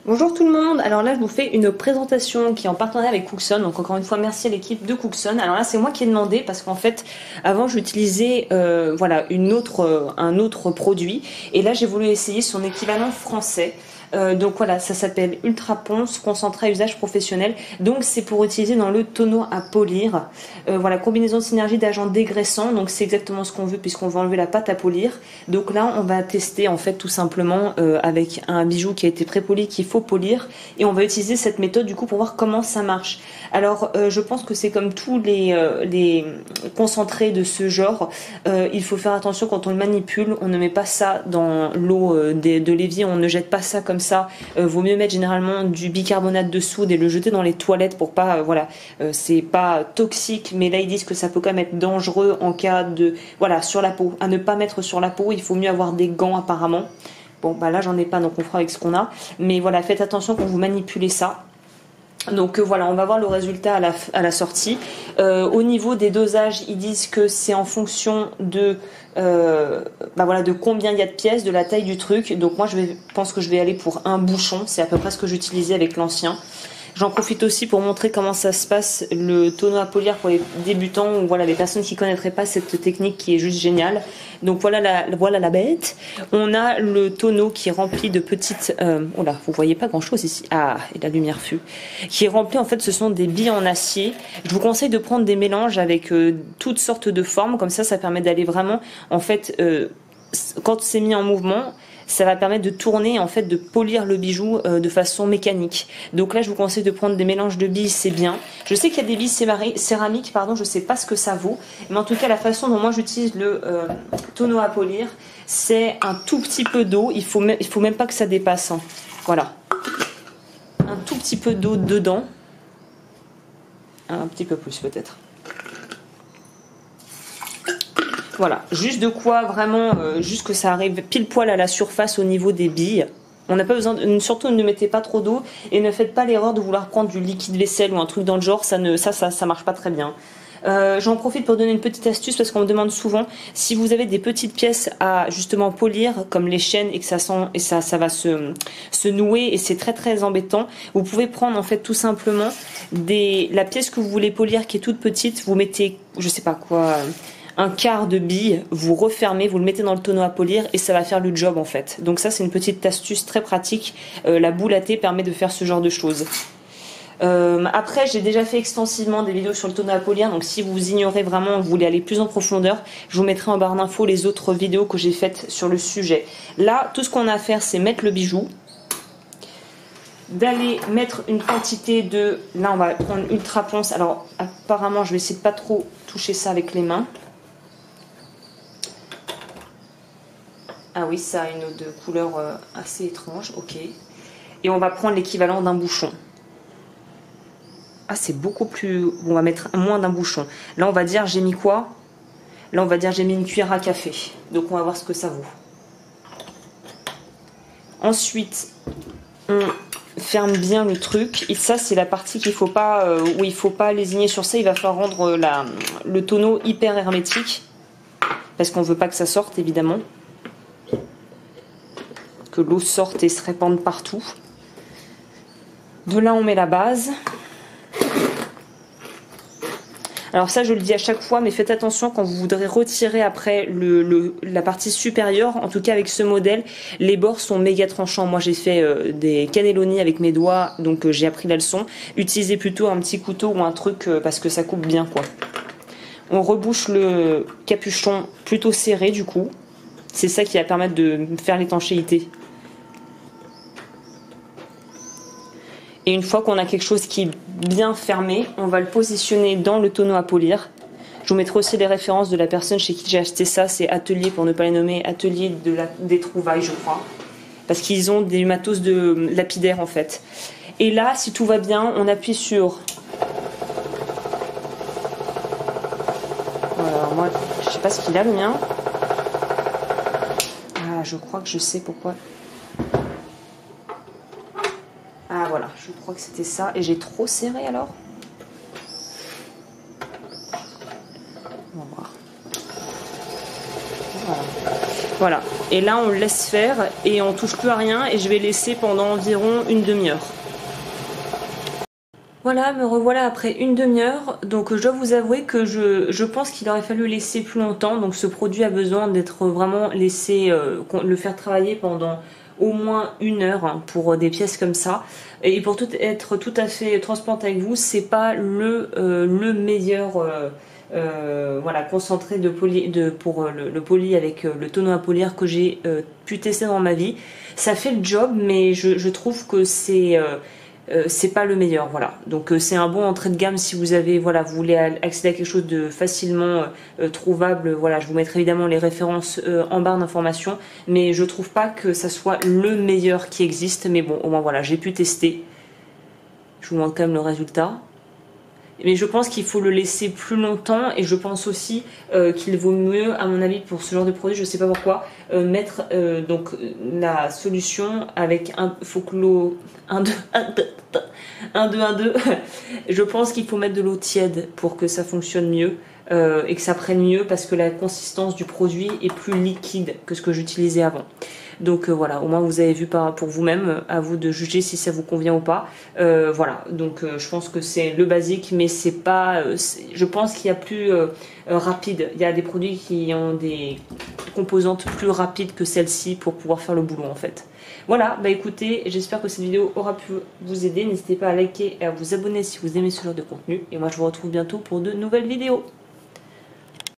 Bonjour tout le monde, alors là je vous fais une présentation qui est en partenariat avec Cookson, donc encore une fois merci à l'équipe de Cookson. Alors là c'est moi qui ai demandé parce qu'en fait avant j'utilisais voilà un autre produit et là j'ai voulu essayer son équivalent français. Donc voilà, ça s'appelle Ultra Ponce, concentré à usage professionnel. Donc c'est pour utiliser dans le tonneau à polir. Voilà, combinaison de synergie d'agents dégraissants. Donc c'est exactement ce qu'on veut puisqu'on veut enlever la pâte à polir. Donc là on va tester en fait tout simplement avec un bijou qui a été pré-poli qu'il faut polir. Et on va utiliser cette méthode du coup pour voir comment ça marche. Alors je pense que c'est comme tous les concentrés de ce genre. Il faut faire attention quand on le manipule. On ne met pas ça dans l'eau de l'évier. On ne jette pas ça comme ça, vaut mieux mettre généralement du bicarbonate de soude et le jeter dans les toilettes pour pas, voilà, c'est pas toxique, mais là ils disent que ça peut quand même être dangereux en cas de, voilà, sur la peau, à ne pas mettre sur la peau, il faut mieux avoir des gants apparemment. Bon bah là j'en ai pas donc on fera avec ce qu'on a, mais voilà, faites attention quand vous manipulez ça. Donc voilà, on va voir le résultat à la sortie. Au niveau des dosages, ils disent que c'est en fonction de voilà, de combien il y a de pièces, de la taille du truc. Donc moi pense que je vais aller pour un bouchon, c'est à peu près ce que j'utilisais avec l'ancien. J'en profite aussi pour montrer comment ça se passe le tonneau à polir pour les débutants ou voilà les personnes qui connaîtraient pas cette technique qui est juste géniale. Donc voilà la bête. On a le tonneau qui est rempli de petites oh là, vous voyez pas grand chose ici. Ah, et la lumière fut. Qui est rempli en fait, ce sont des billes en acier. Je vous conseille de prendre des mélanges avec toutes sortes de formes comme ça permet d'aller vraiment en fait quand c'est mis en mouvement, ça va permettre de tourner, en fait, de polir le bijou de façon mécanique. Donc là, je vous conseille de prendre des mélanges de billes, c'est bien. Je sais qu'il y a des billes céramiques, pardon, je sais pas ce que ça vaut. Mais en tout cas, la façon dont moi j'utilise le tonneau à polir, c'est un tout petit peu d'eau. Il faut même pas que ça dépasse. Hein. Voilà. Un tout petit peu d'eau dedans. Un petit peu plus peut-être. Voilà, juste de quoi vraiment, juste que ça arrive pile poil à la surface au niveau des billes. On n'a pas besoin, surtout ne mettez pas trop d'eau et ne faites pas l'erreur de vouloir prendre du liquide vaisselle ou un truc dans le genre, ça marche pas très bien. J'en profite pour donner une petite astuce parce qu'on me demande souvent si vous avez des petites pièces à justement polir comme les chaînes et que ça va se nouer et c'est très très embêtant. Vous pouvez prendre en fait tout simplement la pièce que vous voulez polir qui est toute petite, vous mettez je sais pas quoi, un quart de bille, vous refermez, vous le mettez dans le tonneau à polir et ça va faire le job en fait. Donc ça c'est une petite astuce très pratique. La boule à thé permet de faire ce genre de choses. Après j'ai déjà fait extensivement des vidéos sur le tonneau à polir, donc si vous ignorez vraiment, vous voulez aller plus en profondeur, je vous mettrai en barre d'infos les autres vidéos que j'ai faites sur le sujet. Là tout ce qu'on a à faire c'est mettre le bijou, d'aller mettre une quantité de, là on va prendre Ultra Ponce, alors apparemment je vais essayer de pas trop toucher ça avec les mains. Ah oui, ça a une de couleur assez étrange, ok. Et on va prendre l'équivalent d'un bouchon. Ah, c'est beaucoup plus... On va mettre moins d'un bouchon. Là, on va dire, j'ai mis quoi? Là, on va dire, j'ai mis une cuillère à café. Donc, on va voir ce que ça vaut. Ensuite, on ferme bien le truc. Et ça, c'est la partie qu'il faut pas, où il faut pas lésigner sur ça. Il va falloir rendre le tonneau hyper hermétique. Parce qu'on veut pas que ça sorte, évidemment. Que l'eau sorte et se répande partout. De là on met la base. Alors ça je le dis à chaque fois, mais faites attention quand vous voudrez retirer après la partie supérieure, en tout cas avec ce modèle, les bords sont méga tranchants. Moi j'ai fait des cannelloni avec mes doigts, donc j'ai appris la leçon. Utilisez plutôt un petit couteau ou un truc parce que ça coupe bien quoi. On rebouche le capuchon plutôt serré du coup. C'est ça qui va permettre de faire l'étanchéité. Et une fois qu'on a quelque chose qui est bien fermé, on va le positionner dans le tonneau à polir. Je vous mettrai aussi les références de la personne chez qui j'ai acheté ça. C'est Atelier, pour ne pas les nommer, Atelier des Trouvailles, je crois. Parce qu'ils ont des matos de lapidaire en fait. Et là, si tout va bien, on appuie sur... Voilà, alors moi, je sais pas ce qu'il a le mien. Ah, je crois que je sais pourquoi... Ah voilà, je crois que c'était ça. Et j'ai trop serré alors? On va voir. Voilà. Et là on le laisse faire et on touche plus à rien et je vais laisser pendant environ une demi-heure. Voilà, me revoilà après une demi-heure. Donc je dois vous avouer que je pense qu'il aurait fallu laisser plus longtemps. Donc ce produit a besoin d'être vraiment laissé, le faire travailler pendant au moins une heure hein, pour des pièces comme ça. Et pour être tout à fait transparente avec vous, c'est pas le meilleur voilà, concentré de pour le poli avec le tonneau à polir que j'ai pu tester dans ma vie. Ça fait le job, mais je trouve que c'est pas le meilleur, voilà. Donc c'est un bon entrée de gamme si vous avez, voilà, vous voulez accéder à quelque chose de facilement trouvable. Voilà, je vous mettrai évidemment les références en barre d'informations, mais je trouve pas que ça soit le meilleur qui existe. Mais bon, au moins voilà, j'ai pu tester. Je vous montre quand même le résultat. Mais je pense qu'il faut le laisser plus longtemps et je pense aussi qu'il vaut mieux, à mon avis, pour ce genre de produit, je sais pas pourquoi, mettre donc la solution avec un Foclo 1, 2, 1, 2, 1, 2, 1, 2. Je pense qu'il faut mettre de l'eau tiède pour que ça fonctionne mieux et que ça prenne mieux parce que la consistance du produit est plus liquide que ce que j'utilisais avant. Donc voilà, au moins vous avez vu pour vous-même, à vous de juger si ça vous convient ou pas. Voilà, donc je pense que c'est le basique, mais c'est pas. Je pense qu'il y a plus rapide. Il y a des produits qui ont des composantes plus rapides que celle-ci pour pouvoir faire le boulot en fait. Voilà, bah écoutez, j'espère que cette vidéo aura pu vous aider. N'hésitez pas à liker et à vous abonner si vous aimez ce genre de contenu. Et moi je vous retrouve bientôt pour de nouvelles vidéos.